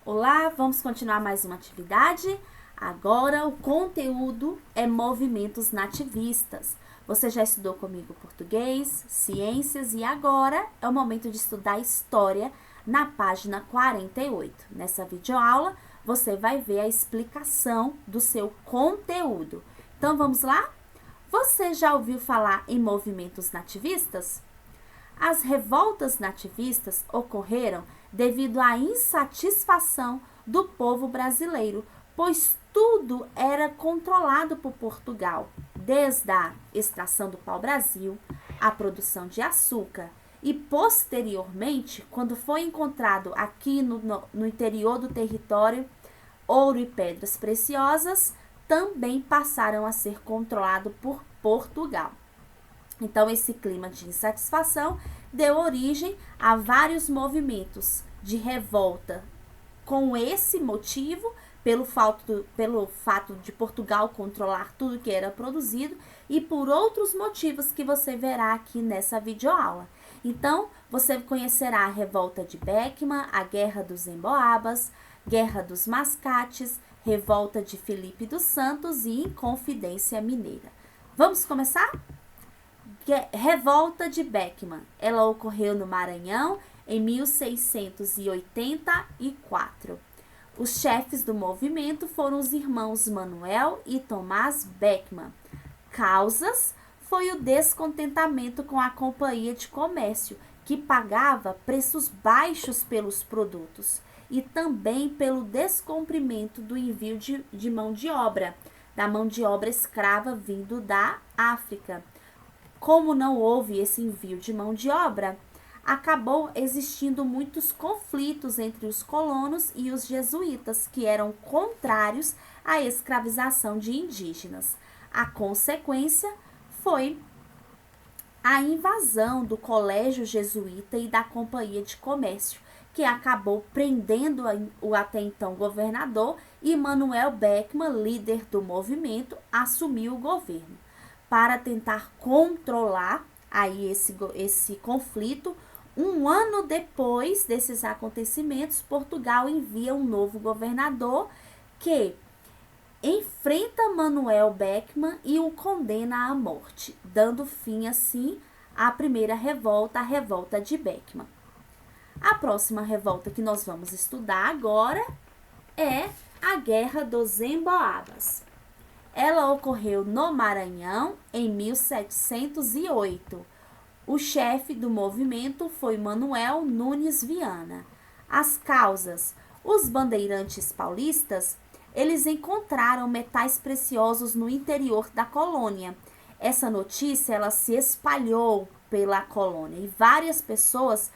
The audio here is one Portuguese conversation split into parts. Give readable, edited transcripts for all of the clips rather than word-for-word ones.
Olá, vamos continuar mais uma atividade. Agora o conteúdo é movimentos nativistas. Você já estudou comigo português, ciências e agora é o momento de estudar história na página 48. Nessa videoaula, você vai ver a explicação do seu conteúdo. Então vamos lá? Você já ouviu falar em movimentos nativistas? As revoltas nativistas ocorreram devido à insatisfação do povo brasileiro, pois tudo era controlado por Portugal, desde a extração do pau-brasil, a produção de açúcar e, posteriormente, quando foi encontrado aqui no interior do território ouro e pedras preciosas, também passaram a ser controlados por Portugal. Então, esse clima de insatisfação deu origem a vários movimentos de revolta com esse motivo, pelo fato de Portugal controlar tudo que era produzido e por outros motivos que você verá aqui nessa videoaula. Então, você conhecerá a revolta de Beckman, a Guerra dos Emboabas, Guerra dos Mascates, revolta de Filipe dos Santos e Inconfidência Mineira. Vamos começar? Revolta de Beckman. Ela ocorreu no Maranhão em 1684. Os chefes do movimento foram os irmãos Manuel e Tomás Beckman. Causas foi o descontentamento com a companhia de comércio, que pagava preços baixos pelos produtos, e também pelo descumprimento do envio de mão de obra, da mão de obra escrava vindo da África. Como não houve esse envio de mão de obra, acabou existindo muitos conflitos entre os colonos e os jesuítas, que eram contrários à escravização de indígenas. A consequência foi a invasão do colégio jesuíta e da companhia de comércio, que acabou prendendo o até então governador, e Manuel Beckman, líder do movimento, assumiu o governo. Para tentar controlar aí esse conflito, um ano depois desses acontecimentos, Portugal envia um novo governador que enfrenta Manuel Beckman e o condena à morte, dando fim assim à primeira revolta, a revolta de Beckman. A próxima revolta que nós vamos estudar agora é a Guerra dos Emboabas. Ela ocorreu no Maranhão em 1708. O chefe do movimento foi Manuel Nunes Viana. As causas: os bandeirantes paulistas, eles encontraram metais preciosos no interior da colônia. Essa notícia ela se espalhou pela colônia e várias pessoas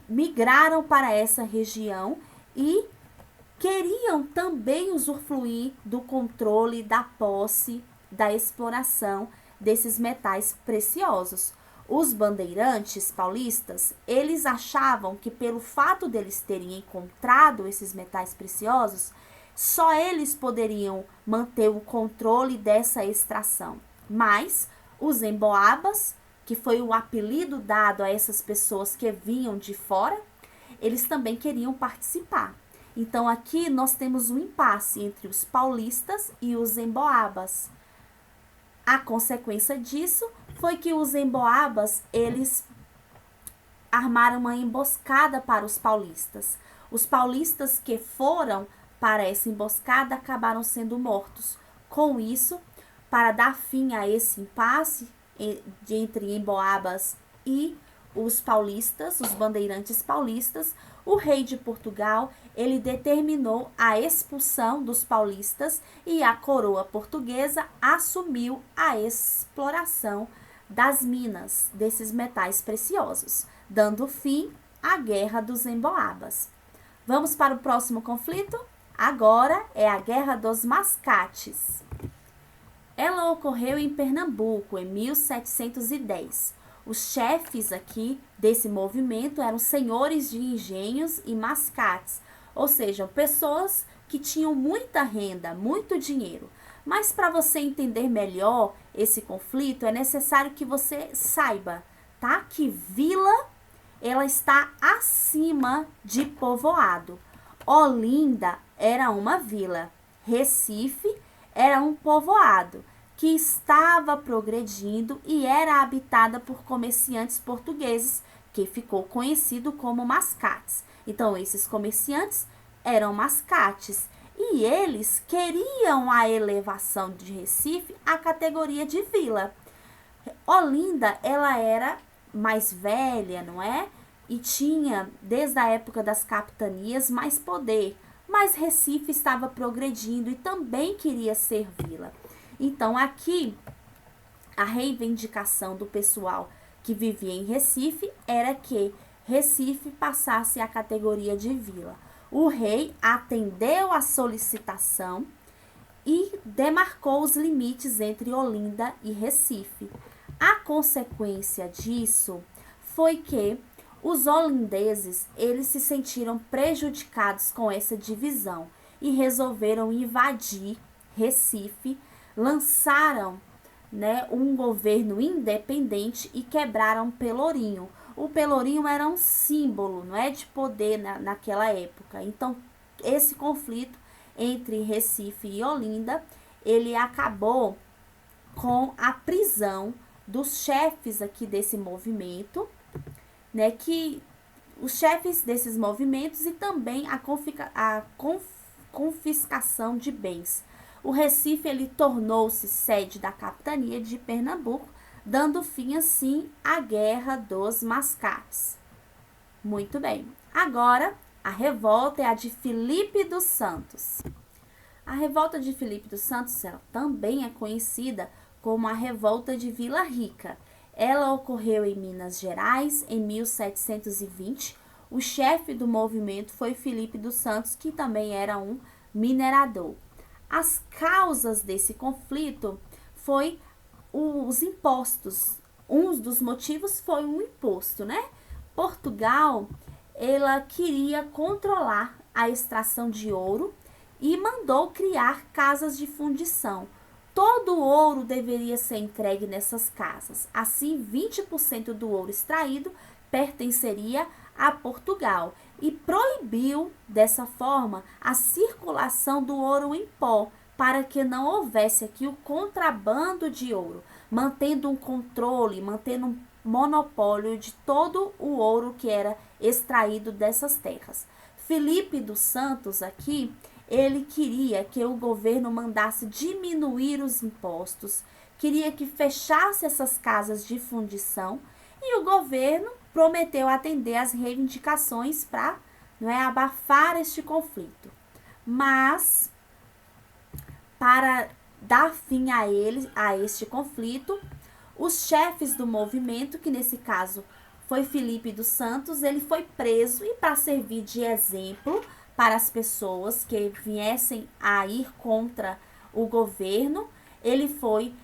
migraram para essa região e queriam também usufruir do controle, da posse, da exploração desses metais preciosos. Os bandeirantes paulistas, eles achavam que pelo fato deles terem encontrado esses metais preciosos, só eles poderiam manter o controle dessa extração. Mas os emboabas, que foi o apelido dado a essas pessoas que vinham de fora, eles também queriam participar. Então, aqui nós temos um impasse entre os paulistas e os emboabas. A consequência disso foi que os emboabas, eles armaram uma emboscada para os paulistas. Os paulistas que foram para essa emboscada acabaram sendo mortos. Com isso, para dar fim a esse impasse entre emboabas e os paulistas, os bandeirantes paulistas, o rei de Portugal, ele determinou a expulsão dos paulistas e a coroa portuguesa assumiu a exploração das minas desses metais preciosos, dando fim à Guerra dos Emboabas. Vamos para o próximo conflito? Agora é a Guerra dos Mascates. Ela ocorreu em Pernambuco em 1710. Os chefes aqui desse movimento eram senhores de engenhos e mascates, ou seja, pessoas que tinham muita renda, muito dinheiro. Mas para você entender melhor esse conflito, é necessário que você saiba, tá? Que vila ela está acima de povoado. Olinda era uma vila. Recife era um povoado que estava progredindo e era habitada por comerciantes portugueses, que ficou conhecido como mascates. Então, esses comerciantes eram mascates e eles queriam a elevação de Recife à categoria de vila. Olinda, ela era mais velha, não é? E tinha, desde a época das capitanias, mais poder. Mas Recife estava progredindo e também queria ser vila. Então, aqui, a reivindicação do pessoal que vivia em Recife era que Recife passasse à categoria de vila. O rei atendeu à solicitação e demarcou os limites entre Olinda e Recife. A consequência disso foi que os holandeses, eles se sentiram prejudicados com essa divisão e resolveram invadir Recife, lançaram, um governo independente e quebraram Pelourinho. O Pelourinho era um símbolo, de poder naquela época. Então, esse conflito entre Recife e Olinda, ele acabou com a prisão dos chefes aqui desse movimento, que os chefes desses movimentos e também a confiscação de bens. O Recife, ele tornou-se sede da capitania de Pernambuco, dando fim assim à Guerra dos Mascates. Muito bem. Agora, a revolta é a de Filipe dos Santos. A revolta de Filipe dos Santos, ela também é conhecida como a revolta de Vila Rica. Ela ocorreu em Minas Gerais em 1720. O chefe do movimento foi Filipe dos Santos, que também era um minerador. As causas desse conflito foi os impostos. Um dos motivos foi um imposto, Portugal, ela queria controlar a extração de ouro e mandou criar casas de fundição. Todo o ouro deveria ser entregue nessas casas. Assim, 20% do ouro extraído pertenceria a Portugal e proibiu, dessa forma, a circulação do ouro em pó, para que não houvesse aqui o contrabando de ouro, mantendo um controle, mantendo um monopólio de todo o ouro que era extraído dessas terras. Filipe dos Santos aqui, ele queria que o governo mandasse diminuir os impostos, queria que fechasse essas casas de fundição e o governo prometeu atender às reivindicações para abafar este conflito. Mas, para dar fim a este conflito, os chefes do movimento, que nesse caso foi Filipe dos Santos, ele foi preso e, para servir de exemplo para as pessoas que viessem a ir contra o governo, ele foi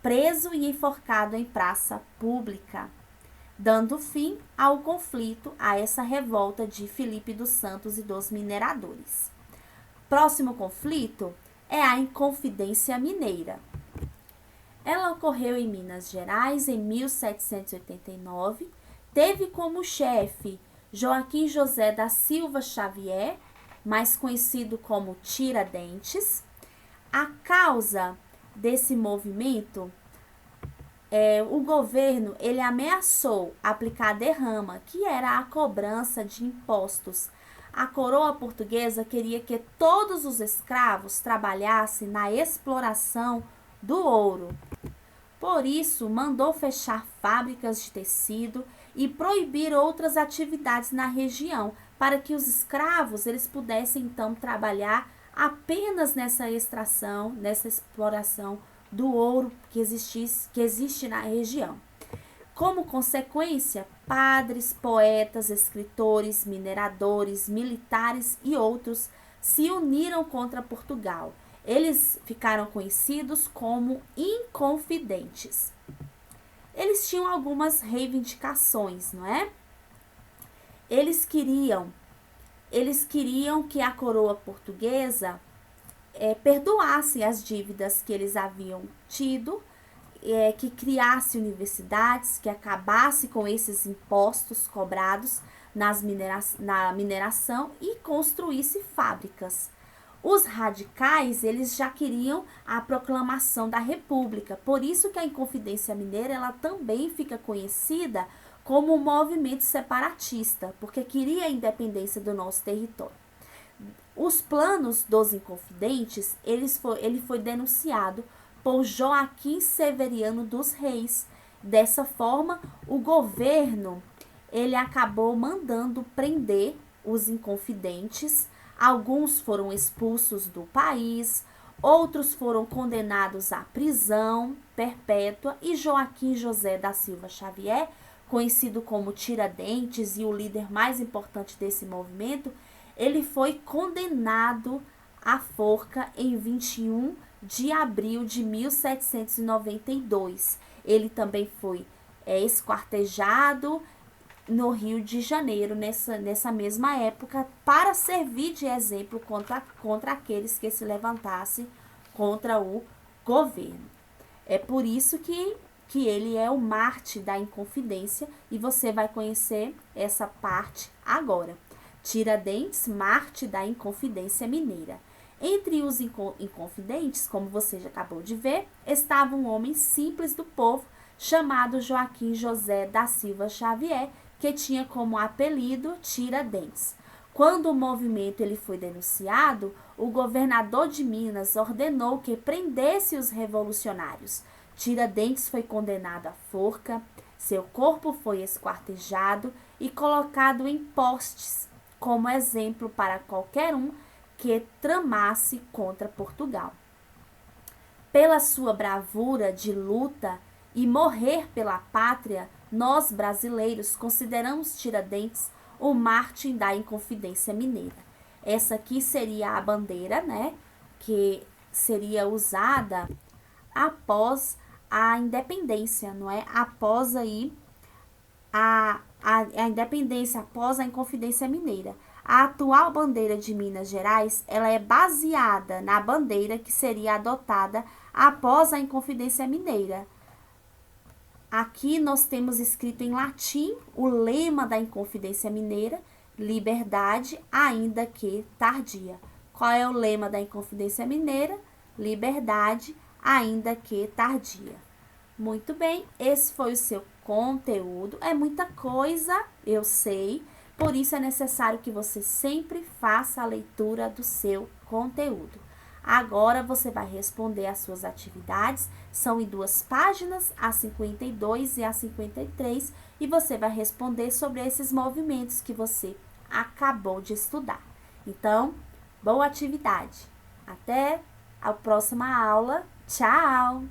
preso e enforcado em praça pública, dando fim ao conflito, a essa revolta de Filipe dos Santos e dos mineradores. Próximo conflito é a Inconfidência Mineira. Ela ocorreu em Minas Gerais em 1789, teve como chefe Joaquim José da Silva Xavier, mais conhecido como Tiradentes. A causa desse movimento, o governo, ele ameaçou aplicar derrama, que era a cobrança de impostos. A coroa portuguesa queria que todos os escravos trabalhassem na exploração do ouro. Por isso, mandou fechar fábricas de tecido e proibir outras atividades na região, para que os escravos eles pudessem então trabalhar apenas nessa extração, nessa exploração do ouro que existe na região. Como consequência, padres, poetas, escritores, mineradores, militares e outros se uniram contra Portugal. Eles ficaram conhecidos como inconfidentes. Eles tinham algumas reivindicações, Eles queriam que a coroa portuguesa perdoasse as dívidas que eles haviam tido, que criasse universidades, que acabasse com esses impostos cobrados, na mineração e construísse fábricas. Os radicais, eles já queriam a proclamação da República, por isso que a Inconfidência Mineira ela também fica conhecida como um movimento separatista, porque queria a independência do nosso território. Os planos dos Inconfidentes, ele foi denunciado por Joaquim Severiano dos Reis. Dessa forma, o governo ele acabou mandando prender os Inconfidentes. Alguns foram expulsos do país, outros foram condenados à prisão perpétua e Joaquim José da Silva Xavier, conhecido como Tiradentes e o líder mais importante desse movimento, ele foi condenado à forca em 21 de abril de 1792. Ele também foi esquartejado no Rio de Janeiro, nessa mesma época, para servir de exemplo contra aqueles que se levantassem contra o governo. É por isso que ele é o mártir da Inconfidência e você vai conhecer essa parte agora. Tiradentes, mártir da Inconfidência Mineira. Entre os inconfidentes, como você já acabou de ver, estava um homem simples do povo chamado Joaquim José da Silva Xavier, que tinha como apelido Tiradentes. Quando o movimento ele foi denunciado, o governador de Minas ordenou que prendesse os revolucionários. Tiradentes foi condenado à forca, seu corpo foi esquartejado e colocado em postes, como exemplo para qualquer um que tramasse contra Portugal. Pela sua bravura de luta e morrer pela pátria, nós brasileiros consideramos Tiradentes o mártir da Inconfidência Mineira. Essa aqui seria a bandeira, né, que seria usada após a independência, não é? Após aí a independência, após a Inconfidência Mineira. A atual bandeira de Minas Gerais, ela é baseada na bandeira que seria adotada após a Inconfidência Mineira. Aqui nós temos escrito em latim o lema da Inconfidência Mineira, liberdade, ainda que tardia. Qual é o lema da Inconfidência Mineira? Liberdade, ainda que tardia. Muito bem, esse foi o seu conteúdo. É muita coisa, eu sei, por isso é necessário que você sempre faça a leitura do seu conteúdo. Agora você vai responder as suas atividades, são em 2 páginas, a 52 e a 53, e você vai responder sobre esses movimentos que você acabou de estudar. Então, boa atividade. Até a próxima aula. Tchau!